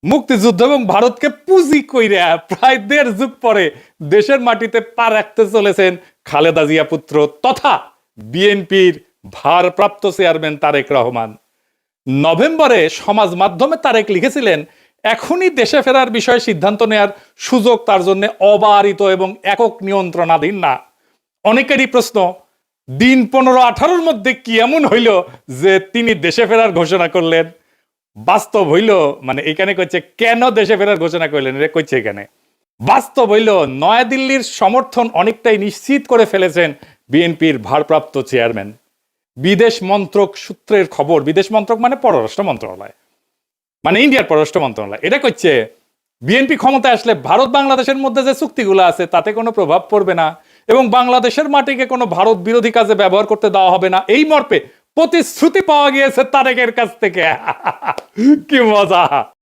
মুক্তিযুদ্ধ এবং ভারতকে পুঁজি কইরা প্রায় 1.5 যুগ পরে দেশের মাটিতে পা রাখতে চলেছেন খালেদা জিয়া পুত্র তথা বিএনপির ভারপ্রাপ্ত চেয়ারম্যান তারেক রহমান। নভেম্বরে সমাজ মাধ্যমে তারেক লিখেছিলেন, এখনই দেশে ফেরার বিষয়ে সিদ্ধান্ত নেয়ার সুযোগ তার জন্য অবারিত এবং একক নিয়ন্ত্রণাধীন না। অনেকেরই প্রশ্ন, দিন 15-18 মধ্যে কি এমন হইল যে তিনি দেশে ফেরার ঘোষণা করলেন? বাস্তব হইল, মানে এখানে কইছে কেন দেশে ফেরার ঘোষণা করলেন, এটা কইছে এখানে বাস্তব হইল নয়াদিল্লির সমর্থন অনেকটাই নিশ্চিত করে ফেলেছেন বিএনপির ভারপ্রাপ্ত চেয়ারম্যান। বিদেশ মন্ত্রক সূত্রের খবর, বিদেশ মন্ত্রক মানে পররাষ্ট্র মন্ত্রণালয়, মানে ইন্ডিয়ার পররাষ্ট্র মন্ত্রণালয়, এটা কইছে বিএনপি ক্ষমতায় আসলে ভারত বাংলাদেশের মধ্যে যে চুক্তিগুলো আছে তাতে কোনো প্রভাব পড়বে না এবং বাংলাদেশের মাটিকে কোনো ভারত বিরোধী কাজে ব্যবহার করতে দেওয়া হবে না, এই মর্মে প্রতিশ্রুতি পাওয়া গিয়েছে তারেকের কাছ থেকে। কি মজা!